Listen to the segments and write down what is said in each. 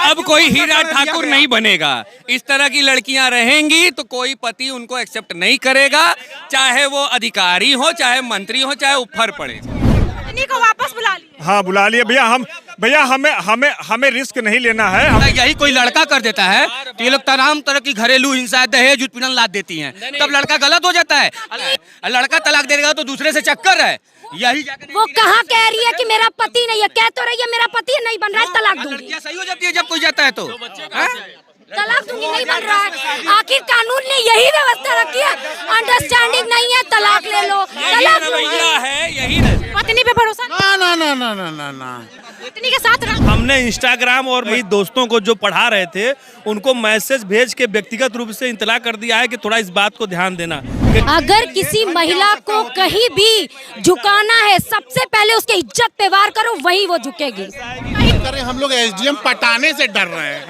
अब कोई हीरा ठाकुर नहीं बनेगा। इस तरह की लड़कियां रहेंगी तो कोई पति उनको एक्सेप्ट नहीं करेगा, चाहे वो अधिकारी हो, चाहे मंत्री हो, चाहे उफर पड़े। पत्नी को वापस बुला लिया। हाँ बुला लिए भैया, हमें रिस्क नहीं लेना है। यही कोई लड़का कर देता है तो ये लोग तमाम तरह की घरेलू हिंसा, दहेज उत्पीड़न लाद देती हैं, तब लड़का गलत हो जाता है। लड़का तलाक देगा तो दूसरे से चक्कर है। यही वो कहाँ कह रही है कि मेरा पति नहीं है, कह तो रही है मेरा पति नहीं बन रहा है, तलाक दूंगी। लड़कियां सही हो जाती है जब कोई जाता है तो तलाक दूंगी, नहीं बन रहा है। आखिर कानून ने यही व्यवस्था रखी है, अंडरस्टैंडिंग नहीं है, तलाक ले लो, तलाक है यही। पत्नी पे भरोसा ना। पत्नी के साथ रह। हमने इंस्टाग्राम और मेरी दोस्तों को जो पढ़ा रहे थे उनको मैसेज भेज के व्यक्तिगत रूप से इत्तला कर दिया है कि थोड़ा इस बात को ध्यान देना। अगर किसी महिला को कहीं भी झुकाना है, सबसे पहले उसके इज्जत पे वार करो, वही वो झुकेगी। हम लोग एसडीएम पटाने से डर रहे हैं।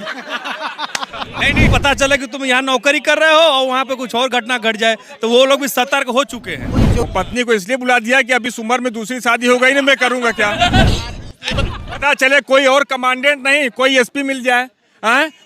नहीं पता चला कि तुम यहाँ नौकरी कर रहे हो और वहाँ पे कुछ और घटना घट जाए तो वो लोग भी सतर्क हो चुके हैं। तो पत्नी को इसलिए बुला दिया कि अभी इस उम्र में दूसरी शादी हो गई ना, मैं करूँगा क्या। पता चले कोई और कमांडेंट नहीं, कोई एसपी मिल जाए,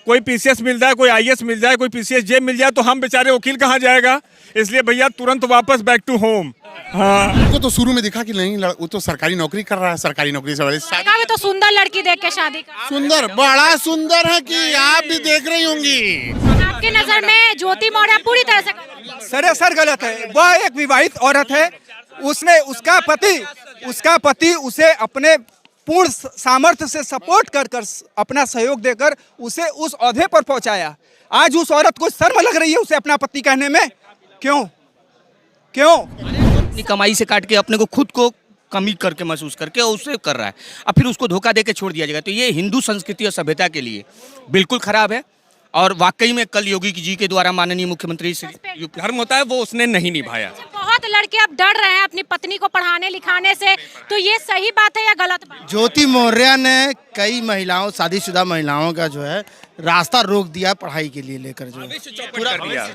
कोई पीसीएस मिल जाए, कोई आईएएस मिल जाए, कोई पीसीएस जे मिल जाए, तो हम बेचारे वकील कहाँ जाएगा। इसलिए भैया तुरंत वापस बैक टू होम। हाँ, उनको तो शुरू में दिखा कि नहीं, वो तो सरकारी नौकरी कर रहा है, सरकारी नौकरी से वाले भी तो सुंदर लड़की देख के शादी कर। सुंदर, बड़ा सुंदर है कि आप भी देख रही होंगी। आपकी नजर में ज्योति मौर्य पूरी तरह से सरासर गलत है। वह एक विवाहित औरत है, उसका पति उसे अपने पूर्ण सामर्थ्य से सपोर्ट कर अपना सहयोग देकर उसे उस ओहदे पर पहुंचाया। आज उस औरत को शर्म लग रही है उसे अपना पति कहने में। क्यों? अपनी कमाई से काट के अपने को खुद को कमी करके महसूस करके और उससे कर रहा है, अब फिर उसको धोखा दे के छोड़ दिया जाएगा। तो ये हिंदू संस्कृति और सभ्यता के लिए बिल्कुल खराब है। और वाकई में कल योगी जी के द्वारा माननीय मुख्यमंत्री श्री धर्म होता है वो उसने नहीं निभाया। बहुत लड़के अब डर रहे हैं अपनी पत्नी को पढ़ाने लिखाने से, तो ये सही बात है या गलत बात? ज्योति मौर्य ने कई महिलाओं, शादीशुदा महिलाओं का जो है रास्ता रोक दिया पढ़ाई के लिए लेकर, जो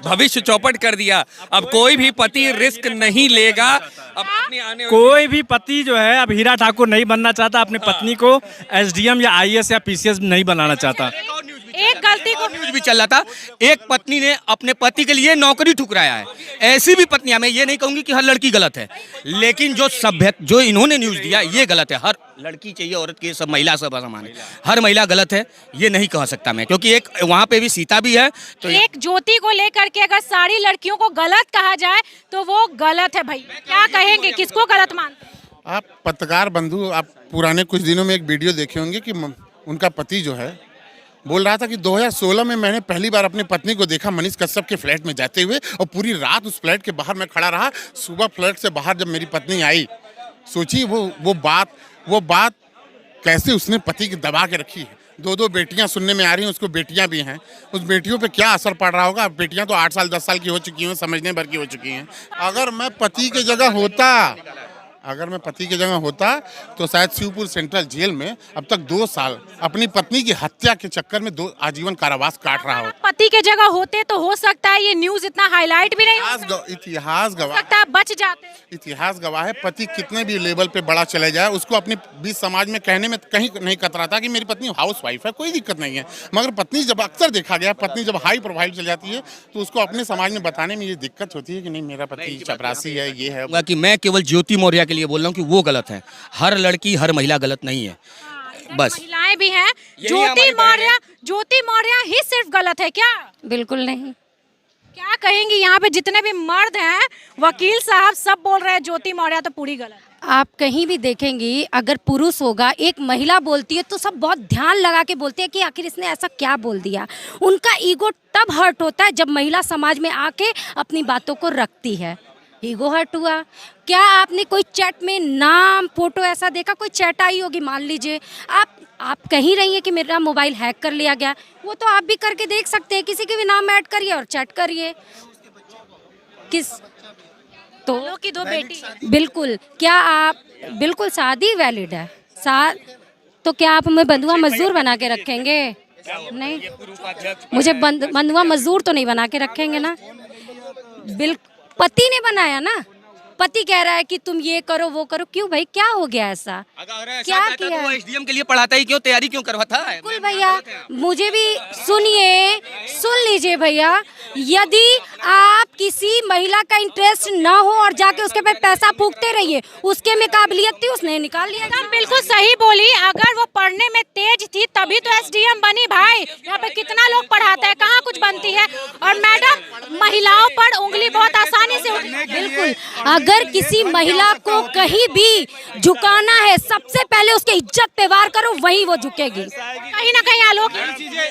भविष्य चौपट कर दिया। अब कोई भी पति रिस्क नहीं लेगा। अब अपनी आने कोई भी पति जो है अब हीरा ठाकुर नहीं बनना चाहता, अपनी पत्नी को एसडीएम या आईएएस या पीसीएस नहीं बनाना चाहता। एक गलती को न्यूज भी चल रहा था, एक पत्नी ने अपने पति के लिए नौकरी ठुकराया है। ऐसी भी पत्नियां, मैं ये नहीं कहूंगी कि हर लड़की गलत है, लेकिन जो इन्होंने न्यूज दिया ये गलत है। हर लड़की चाहिए, औरत की सब महिला सब समान है, हर महिला गलत है ये नहीं कह सकता मैं, क्योंकि एक वहाँ पे भी सीता भी है। तो एक ज्योति को लेकर के अगर सारी लड़कियों को गलत कहा जाए तो वो गलत है। भाई क्या कहेंगे, किसको गलत मानते हैं? आप पत्रकार बंधु, आप पुराने कुछ दिनों में एक वीडियो देखे होंगे कि उनका पति जो है बोल रहा था कि 2016 में मैंने पहली बार अपनी पत्नी को देखा मनीष कश्यप के फ्लैट में जाते हुए, और पूरी रात उस फ्लैट के बाहर मैं खड़ा रहा। सुबह फ्लैट से बाहर जब मेरी पत्नी आई, सोचिए वो बात कैसे उसने पति की दबा के रखी है। दो बेटियां सुनने में आ रही हैं, उसको बेटियां भी हैं, उस बेटियों पे क्या असर पड़ रहा होगा। बेटियां तो 8 साल 10 साल की हो चुकी हैं, समझने भर की हो चुकी हैं। अगर मैं पति की जगह होता तो शायद शिवपुर सेंट्रल जेल में अब तक 2 साल अपनी पत्नी की हत्या के चक्कर में 2 आजीवन कारावास काट रहा हो। पति के जगह होते तो हो सकता है ये न्यूज इतना हाईलाइट भी नहीं इतिहास गवाह सकता, बच जाते। इतिहास गवाह है, पति कितने भी लेवल पे बड़ा चले जाए, उसको अपने बीच समाज में कहने में कहीं नहीं कतराता कि मेरी पत्नी हाउसवाइफ है, कोई दिक्कत नहीं है। मगर पत्नी जब अक्सर देखा गया, पत्नी जब हाई प्रोफाइल चल जाती है तो उसको अपने समाज में बताने में ये दिक्कत होती है कि नहीं मेरा पति चपरासी है, ये है। कि मैं केवल ज्योति मौर्य के लिए बोल रहा हूँ कि वो गलत है, हर लड़की हर महिला गलत नहीं है। बस महिलाएं भी हैं। ज्योति मौर्य ही सिर्फ गलत है क्या? बिल्कुल नहीं। क्या कहेंगी, यहाँ पे जितने भी मर्द हैं, वकील साहब सब बोल रहे हैं ज्योति मौर्य तो पूरी गलत है। आप कहीं भी देखेंगी, अगर पुरुष होगा, एक महिला बोलती है तो सब बहुत ध्यान लगा के बोलते हैं कि आखिर इसने ऐसा क्या बोल दिया। उनका ईगो तब हर्ट होता है जब महिला समाज में आके अपनी बातों को रखती है। ईगो हर्ट हुआ। क्या आपने कोई चैट में नाम फोटो ऐसा देखा, कोई चैट आई होगी, मान लीजिए आप कहीं रही हैं कि मेरा मोबाइल हैक कर लिया गया, वो तो आप भी करके देख सकते हैं। किसी के भी नाम ऐड करिए और चैट करिए। तो की 2 बेटी बिल्कुल, क्या आप बिल्कुल शादी वैलिड है तो क्या आप हमें बंधुआ मजदूर बना के रखेंगे? नहीं, मुझे बंधुआ मजदूर तो नहीं बना के रखेंगे ना। पति ने बनाया ना, पति कह रहा है कि तुम ये करो वो करो, क्यों भाई, क्या हो गया ऐसा? अगर ऐसा क्या कहता किया? तो वो एसडीएम के लिए पढ़ाता ही क्यों, तैयारी क्यों करवाता है? बिल्कुल भैया, मुझे भी सुन लीजिए भैया, यदि आप किसी महिला का इंटरेस्ट ना हो और जाके उसके पे पैसा फूकते रहिए, उसके में काबिलियत थी, उसने निकाल लिया। एकदम बिल्कुल सही बोली, अगर वो पढ़ने में तेज थी तभी तो एसडीएम बनी भाई। यहाँ पे कितना लोग पढ़ाते हैं, कहाँ कुछ बनती है। और मैडम, महिलाओं पर उंगली बहुत आसानी से बिल्कुल, अगर किसी महिला को कहीं भी झुकाना है, सबसे पहले उसके इज्जत पे वार करो, वहीं वो झुकेगी। कहीं ना कहीं आलोक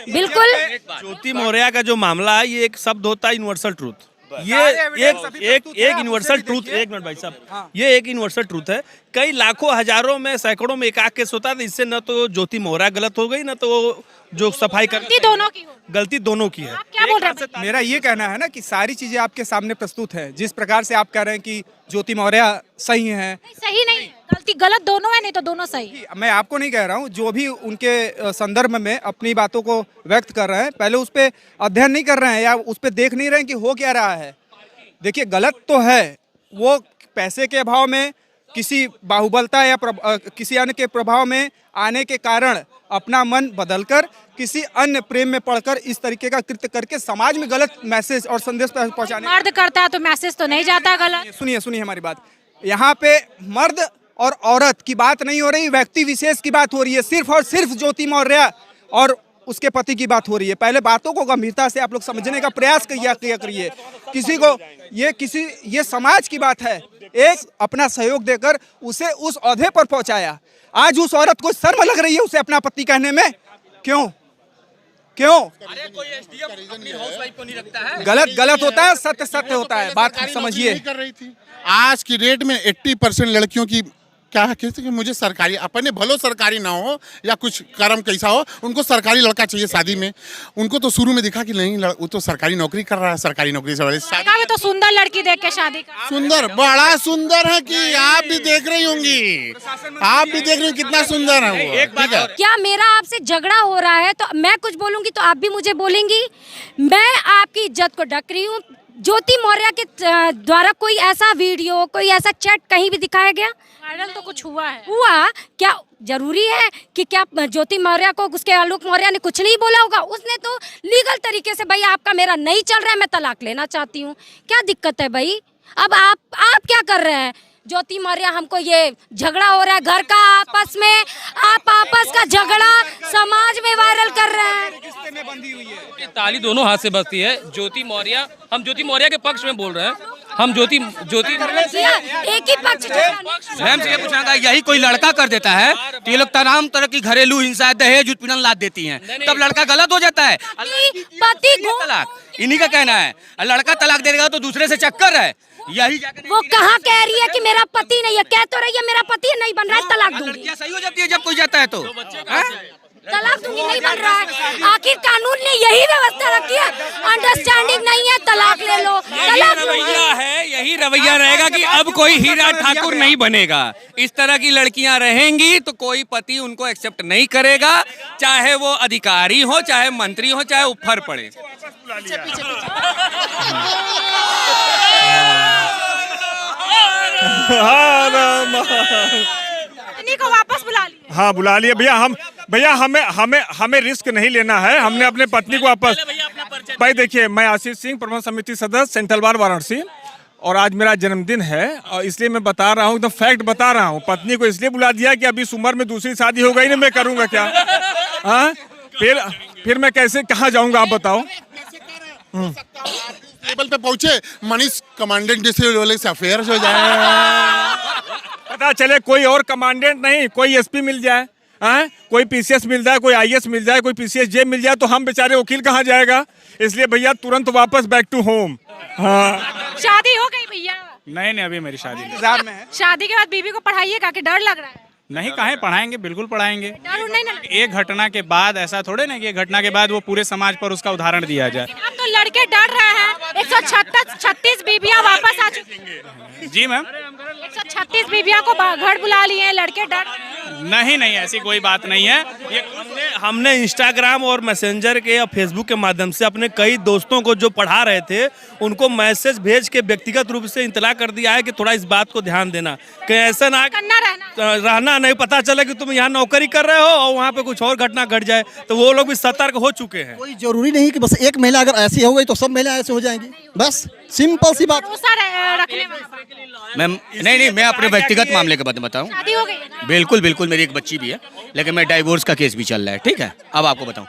बिल्कुल। ज्योति मौर्य का जो मामला है, ये एक शब्द होता है यूनिवर्सल ट्रूथ। ये एक यूनिवर्सल ट्रूथ, एक मिनट भाई साहब, ये एक यूनिवर्सल ट्रूथ है। कई लाखों हजारों में सैकड़ों में एक आध केस होता है, इससे न तो ज्योति मौर्य गलत हो गई, न तो जो सफाई कर गलती दोनों की हो। गलती दोनों की है। आप क्या बोल रहे हैं? मेरा ये कहना है ना कि सारी चीजें आपके सामने प्रस्तुत है। जिस प्रकार से आप कह रहे हैं कि ज्योति मौर्य सही है, सही नहीं, गलती गलत दोनों है, नहीं तो दोनों सही। मैं आपको नहीं कह रहा हूँ, जो भी उनके संदर्भ में अपनी बातों को व्यक्त कर रहे हैं, पहले उस पर अध्ययन नहीं कर रहे हैं या उस पर देख नहीं रहे हैं कि हो क्या रहा है। देखिए, गलत तो है, वो पैसे के अभाव में, किसी बाहुबलता या किसी अन्य के प्रभाव में आने के कारण अपना मन बदलकर किसी अन्य प्रेम में पड़कर इस तरीके का कृत्य करके समाज में गलत मैसेज और संदेश पहुंचाने। मर्द करता है तो मैसेज तो नहीं जाता गलत। सुनिए हमारी बात, यहाँ पे मर्द और औरत की बात नहीं हो रही, व्यक्ति विशेष की बात हो रही है। सिर्फ और सिर्फ ज्योति मौर्य और उसके पति की बात हो रही है। पहले बातों को गंभीरता से आप लोग समझने का प्रयास किया करिए। किसी को ये समाज की बात है, एक अपना सहयोग देकर उसे उस ओहदे पर पहुंचाया। आज उस औरत को शर्म लग रही है उसे अपना पति कहने में, क्यों? अरे कोई एसडीएम अपनी हाउसवाइफ को नहीं रखता है। गलत होता है, सत्य होता है, बात समझिए। कर रही थी आज की डेट में 80% लड़कियों की क्या है कि मुझे सरकारी, अपने भलो सरकारी ना हो या कुछ कर्म कैसा हो, उनको सरकारी लड़का चाहिए शादी में। उनको तो शुरू में दिखा कि नहीं, वो तो सरकारी नौकरी कर रहा है, सरकारी नौकरी से वाले भी तो सुंदर लड़की देख के शादी कर। सुंदर, बड़ा सुंदर है कि आप भी देख रही होंगी, आप भी देख रही होंगी कितना सुंदर है वो। ठीक है, क्या मेरा आपसे झगड़ा हो रहा है तो मैं कुछ बोलूंगी तो आप भी मुझे बोलेंगी? मैं आपकी इज्जत को ढक रही हूँ। ज्योति मौर्य के द्वारा कोई ऐसा वीडियो, कोई ऐसा चैट कहीं भी दिखाया गया? वायरल तो कुछ हुआ है। क्या जरूरी है कि क्या ज्योति मौर्य को उसके आलोक मौर्य ने कुछ नहीं बोला होगा? उसने तो लीगल तरीके से, भाई आपका मेरा नहीं चल रहा है, मैं तलाक लेना चाहती हूँ, क्या दिक्कत है भाई? अब आप क्या कर रहे हैं? ज्योति मौर्य, हमको ये झगड़ा हो रहा है घर का आपस में, आप आपस का झगड़ा समाज में वायरल कर रहे हैं। ताली दोनों हाथ से बजती है। ज्योति मौर्य, हम ज्योति मौर्य के पक्ष में बोल रहे हैं। हम ज्योति एक ही पक्ष। मैम से ये पूछना, यही कोई लड़का कर देता है तो ये लोग तमाम तरह की घरेलू हिंसा, दहेज उत्पीड़न लाद देती हैं, तब लड़का गलत हो जाता है। पति तलाक इन्हीं का कहना है, लड़का तलाक देगा तो दूसरे से चक्कर है। यही वो कहाँ कह रही है कि मेरा पति नहीं है? कह तो रही है मेरा पति नहीं बन रहा है, तलाक दूंगी। लड़कियां सही हो जाती है जब कोई जाता है तो तलाक दूंगी, नहीं बन रहा है। आखिर कानून ने यही व्यवस्था रखी है, अंडरस्टैंडिंग नहीं है, तलाक ले लो, तलाक रवैया है, यही रवैया रहेगा कि अब कोई हीरा ठाकुर नहीं बनेगा। इस तरह की लड़कियां रहेंगी तो कोई पति उनको एक्सेप्ट नहीं करेगा, चाहे वो अधिकारी हो, चाहे मंत्री हो, चाहे ऊपर पड़े। को वापस बुला लिया। हाँ, बुला लिया भैया। हमें रिस्क नहीं लेना है। हमने अपने पत्नी को वापस, भाई देखिए, मैं आशीष सिंह, प्रबंध समिति सदस्य, सेंट्रल बार वाराणसी, और आज मेरा जन्मदिन है और इसलिए मैं बता रहा हूँ, एकदम फैक्ट बता रहा हूँ। पत्नी को इसलिए बुला दिया कि अभी इस उम्र में दूसरी शादी हो गई ना, मैं करूँगा क्या? हाँ, फिर मैं कैसे, कहाँ जाऊँगा, आप बताओ। लेवल पे पहुंचे, मनीष कमांडेंट जैसे अफेयर्स हो जाए, पता चले कोई और कमांडेंट नहीं, कोई एसपी मिल जाए, हाँ, कोई पीसीएस मिल जाए, कोई आईएएस मिल जाए, कोई पीसीएस जे मिल जाए, तो हम बेचारे वकील कहाँ जाएगा? इसलिए भैया तुरंत वापस बैक टू होम। हाँ, शादी हो गई भैया? नहीं, अभी मेरी शादी इंतजार में है। शादी के बाद बीवी को पढ़ाइएगा कि डर लग रहा है? नहीं, काहे पढ़ाएंगे, बिल्कुल पढ़ाएंगे। डर नहीं ना? एक घटना के बाद ऐसा थोड़े ना कि एक घटना के बाद वो पूरे समाज पर उसका उदाहरण दिया जाए। अब तो लड़के डर रहे हैं। 136 बीबियां वापस आ चुकी हैं। जी मैम, 136 बीबियां को घर बुला लिए हैं, लड़के डर। नहीं नहीं, ऐसी कोई बात नहीं है। ये हमने इंस्टाग्राम और मैसेंजर के और फेसबुक के माध्यम से अपने कई दोस्तों को जो पढ़ा रहे थे उनको मैसेज भेज के व्यक्तिगत रूप से इतला कर दिया है कि थोड़ा इस बात को ध्यान देना, कि ऐसा ना करना रहना नहीं, पता चले कि तुम यहाँ नौकरी कर रहे हो और वहाँ पे कुछ और घटना घट जाए, तो वो लोग भी सतर्क हो चुके हैं। कोई जरूरी नहीं कि बस एक महिला अगर ऐसी हो गई तो सब महिला ऐसे हो जाएंगी, बस सिंपल सी बात। भरोसा रखने वाला। मैं नहीं, मैं अपने व्यक्तिगत मामले के बारे में बताऊं। शादी हो गई है ना? बिल्कुल बिल्कुल, मेरी एक बच्ची भी है, लेकिन मैं डाइवोर्स का केस भी चल रहा है। ठीक है, अब आपको बताऊं,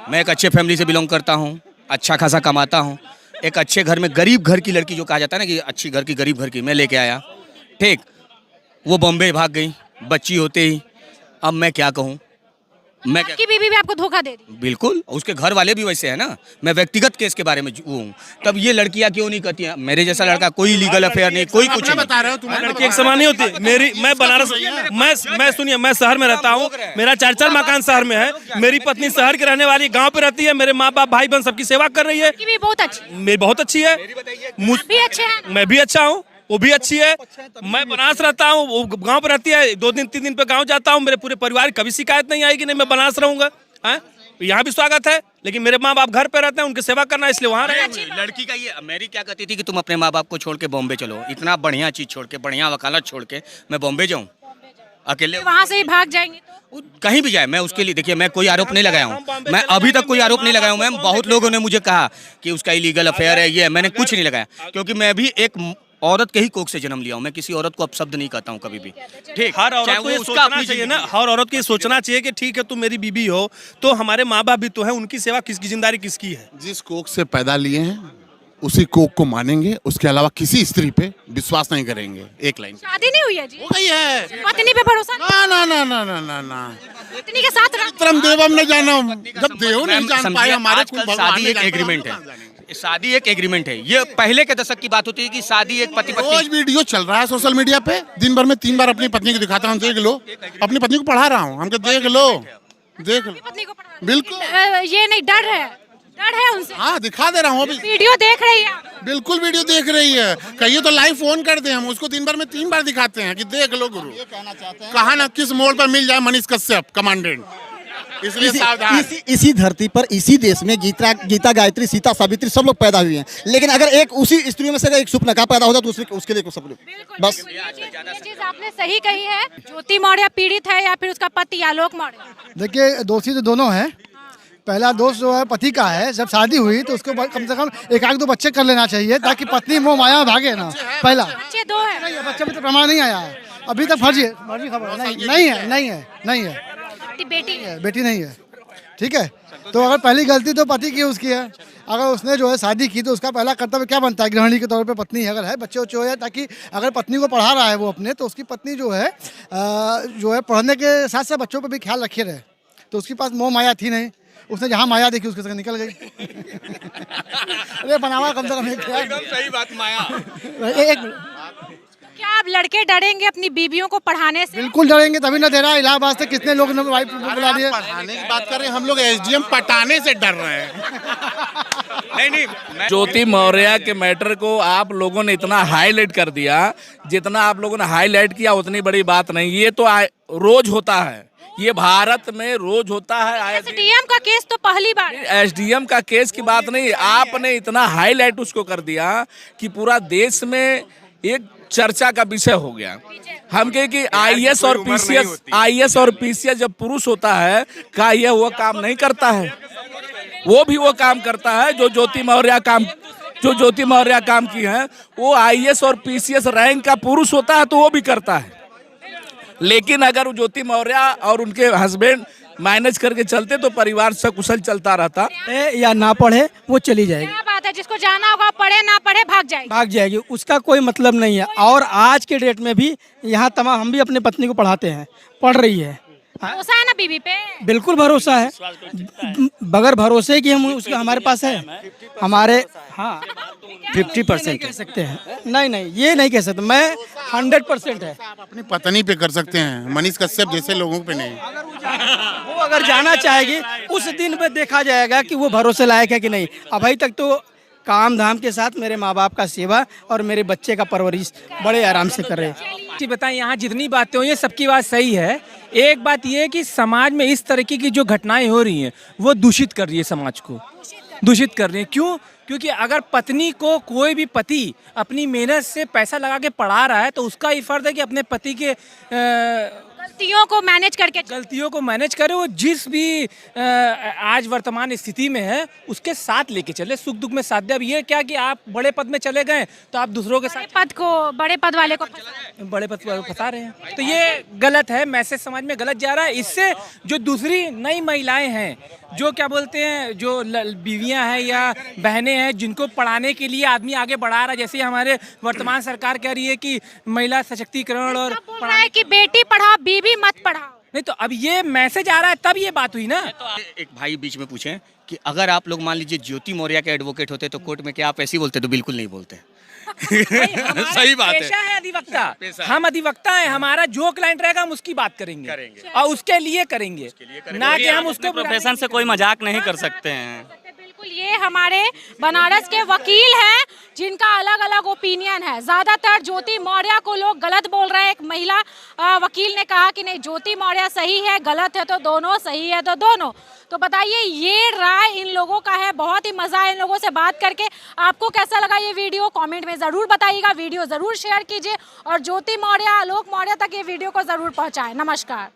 मैं एक अच्छे फैमिली से बिलोंग करता हूं, अच्छा खासा कमाता हूं, एक अच्छे घर में, गरीब घर की लड़की जो कहा जाता है ना कि अच्छी घर की गरीब घर की, मैं लेके आया। ठीक, वो बॉम्बे भाग गई बच्ची होते ही। अब मैं क्या कहूँ, मैं क्या, आपकी बीवी भी आपको धोखा दे दी? बिल्कुल, उसके घर वाले भी वैसे है ना। मैं व्यक्तिगत केस के बारे में वो हूँ। तब ये लड़कियां क्यों नहीं कहती हैं मेरे जैसा लड़का, कोई लीगल अफेयर नहीं, कोई कुछ नहीं। बता रहे हो तुम, लड़की एक समान नहीं होती। मैं बनारस, मैं सुनिए, मैं शहर में रहता हूँ, मेरा 4 मकान शहर में है, मेरी पत्नी शहर की रहने वाली, गाँव पे रहती है, मेरे माँ बाप भाई बहन सबकी सेवा कर रही है। आपकी भी बहुत अच्छी, मेरी बहुत अच्छी है, आप भी अच्छे हैं। मैं भी अच्छा हूँ, वो भी अच्छी है। मैं बनारस रहता हूँ, वो गांव पे रहती है, 2 दिन 3 दिन पे गांव जाता हूँ, मेरे पूरे परिवार कभी शिकायत नहीं आएगी नहीं मैं बनारस रहूंगा। यहाँ भी स्वागत है, लेकिन मेरे माँ बाप घर पे रहते हैं, उनकी सेवा करना इसलिए वहाँ रहे। लड़की का ये, मेरी क्या कहती थी कि तुम अपने माँ बाप को छोड़ के बॉम्बे चलो, इतना बढ़िया चीज छोड़ के, बढ़िया वकालत छोड़ के मैं बॉम्बे जाऊँ अकेले? वहाँ से ही भाग जाएंगे तो? कहीं भी जाए, मैं उसके लिए, देखिए मैं कोई आरोप नहीं लगाया हूँ, मैं अभी तक कोई आरोप नहीं लगाया हूँ मैम। बहुत लोगों ने मुझे कहा कि उसका इलीगल अफेयर है, ये, मैंने कुछ नहीं लगाया, क्योंकि मैं भी एक औरत के ही कोख से जन्म लिया हूँ। मैं किसी औरत को अपशब्द नहीं कहता हूँ कभी भी। ठीक, हर औरत को ये सोचना चाहिए ना, हर औरत को ये सोचना चाहिए कि ठीक है तुम मेरी बीबी हो तो हमारे माँ बाप भी तो है, उनकी सेवा किसकी, जिम्मेदारी किसकी है? जिस कोख से पैदा लिए हैं उसी कोख को मानेंगे, उसके अलावा किसी स्त्री पे विश्वास नहीं करेंगे। एक लाइन। शादी नहीं हुई है जी? हो गई है। पत्नी पे भरोसा नहीं? ना ना ना ना ना ना ना, पत्नी के साथ रह। तरम देवम ने जाना, जब देव नहीं जान पाए हमारे कुल भगवान शादी एक एग्रीमेंट है, शादी एक एग्रीमेंट है। ये पहले के दशक की बात होती है कि शादी एक पति पत्नी। रोज वीडियो चल रहा है सोशल मीडिया पे, दिन भर में 3 बार अपनी पत्नी को दिखाता हूँ, देख लो। अपनी पत्नी को पढ़ा रहा हूँ, हमको देख लो, देख लो। पत्नी को पढ़ा- बिल्कुल। ये नहीं, डर है उनसे। हाँ, दिखा दे रहा हूँ अभी। वीडियो देख रही है? बिल्कुल वीडियो देख रही है, कहिए तो लाइव फोन कर दे, हम उसको दिन भर में 3 बार दिखाते हैं कि देख लो गुरु। कहा ना किस मोड़ पर मिल जाए मनीष कश्यप कमांडेंट, इसलिए सावधान। इसी धरती पर, इसी देश में गीता गायत्री, सीता सावित्री सब लोग पैदा हुए हैं, लेकिन अगर एक उसी स्त्रियों में से अगर एक सुपनका पैदा होता तो उसके लिए सब लोग बस। ये चीज आपने सही कही है। ज्योति मौर्य पीड़ित है या फिर उसका पति आलोक मौर्य? देखिए, दोषी तो दोनों हैं। पहला दोष जो है पति का है, जब शादी हुई तो उसको कम से कम 1-2 बच्चे कर लेना चाहिए ताकि पत्नी मोह माया में भागे ना। पहला बच्चे 2 है? नहीं है, बच्चे में तो प्रमाण नहीं आया है अभी तक। फर्जी खबर नहीं है, बेटी नहीं है। ठीक है, तो अगर पहली गलती तो पति की उसकी है। अगर उसने जो है शादी की तो उसका पहला कर्तव्य क्या बनता है, गृहिणी के तौर पे पत्नी अगर है, बच्चे हो जाए, ताकि अगर पत्नी को पढ़ा रहा है वो अपने, तो उसकी पत्नी जो है पढ़ने के साथ साथ बच्चों पर भी ख्याल रखे रहे। तो उसके पास मोह माया थी नहीं, उसने जहाँ माया देखी उसके संग निकल गई। अरे बनावा कम से कम एकदम सही बात, माया। क्या आप लड़के डरेंगे अपनी बीवियों को पढ़ाने से? बिल्कुल डरेंगे, तभी ना दे रहा है। इलाहाबाद से कितने लोग वाइफ बुला दिए। पढ़ाने की बात कर रहे हैं, हम लोग SDM पटाने से डर रहे हैं। नहीं, ज्योति मौर्य के मैटर को आप लोगों ने इतना हाईलाइट कर दिया, जितना आप लोगों ने हाईलाइट किया उतनी बड़ी बात नहीं। ये तो रोज होता है, ये भारत में रोज होता है। SDM का केस तो पहली बार है। SDM का केस की बात नहीं, आपने इतना हाईलाइट उसको कर दिया कि पूरा देश में एक चर्चा का विषय हो गया। हम कहे कि IAS और PCS जब पुरुष होता है, क्या ये वो काम नहीं करता है? वो भी वो काम करता है जो ज्योति मौर्य काम की है। वो IAS और PCS रैंक का पुरुष होता है तो वो भी करता है। लेकिन अगर ज्योति मौर्य और उनके हस्बैंड मैनेज करके चलते तो परिवार सकुशल चलता रहता। या ना पढ़े वो चली जाएगी। क्या बात है, जिसको जाना होगा पढ़े ना पढ़े भाग जाएगी, उसका कोई मतलब नहीं है। और आज के डेट में भी यहाँ तमाम, हम भी अपनी पत्नी को पढ़ाते हैं, पढ़ रही है। भरोसा है ना बीवी पे? बिल्कुल भरोसा है, बगैर भरोसे कि हम उसके हमारे पास है हमारे। हाँ, 50% कह सकते हैं। नहीं, ये नहीं कह सकते, मैं 100% है। अपनी पत्नी पे कर सकते हैं, मनीष कश्यप जैसे लोगों पे नहीं। वो अगर जाना चाहेगी उस दिन पे देखा जाएगा कि वो भरोसे लायक है कि नहीं। अभी तक तो काम धाम के साथ मेरे माँ बाप का सेवा और मेरे बच्चे का परवरिश बड़े आराम से कर रहे हैं। बताएं, यहाँ जितनी बातें हुई हैं सबकी बात सही है। एक बात ये है कि समाज में इस तरीके की जो घटनाएं हो रही हैं वो दूषित कर रही है समाज को, दूषित कर रही है। क्यों? क्योंकि अगर पत्नी को कोई भी पति अपनी मेहनत से पैसा लगा के पढ़ा रहा है तो उसका ही फर्ज है कि अपने पति के गलतियों को मैनेज करे, वो जिस भी आज वर्तमान स्थिति में है उसके साथ लेके चले, सुख दुख में साथ दे। अब ये क्या कि आप बड़े पद में चले गए तो आप दूसरों के साथ बड़े पद वाले को फंसा रहे हैं, तो ये गलत है, मैसेज समाज में गलत जा रहा है। इससे जो दूसरी नई महिलाएं हैं, जो क्या बोलते हैं, जो बीवियां हैं या बहनें हैं, जिनको पढ़ाने के लिए आदमी आगे बढ़ा रहा है, जैसे हमारे वर्तमान सरकार कह रही है कि महिला सशक्तिकरण और बोल रहा है कि बेटी पढ़ाओ बीवी मत पढ़ाओ। नहीं, तो अब ये मैसेज आ रहा है तब ये बात हुई ना। तो एक भाई बीच में पूछें कि अगर आप लोग मान लीजिए ज्योति मौर्य के एडवोकेट होते तो कोर्ट में क्या आप ऐसे ही बोलते? तो बिल्कुल नहीं बोलते। सही बात पेशा है अधिवक्ता, हम अधिवक्ता हैं, हमारा जो क्लाइंट रहेगा हम उसकी बात करेंगे और उसके लिए करेंगे, ना कि हम उसको प्रोफेशन से कोई मजाक नहीं कर सकते हैं। बिल्कुल, ये हमारे बनारस के वकील हैं जिनका अलग अलग ओपिनियन है। ज्यादातर ज्योति मौर्य को लोग गलत बोल रहे हैं। एक महिला वकील ने कहा कि नहीं, ज्योति मौर्य सही है, गलत है तो दोनों, सही है तो दोनों। तो बताइए, ये राय इन लोगों का है। बहुत ही मजा है इन लोगों से बात करके। आपको कैसा लगा ये वीडियो कमेंट में जरूर बताइएगा, वीडियो जरूर शेयर कीजिए और ज्योति मौर्य, आलोक मौर्य तक ये वीडियो को जरूर पहुंचाएं। नमस्कार।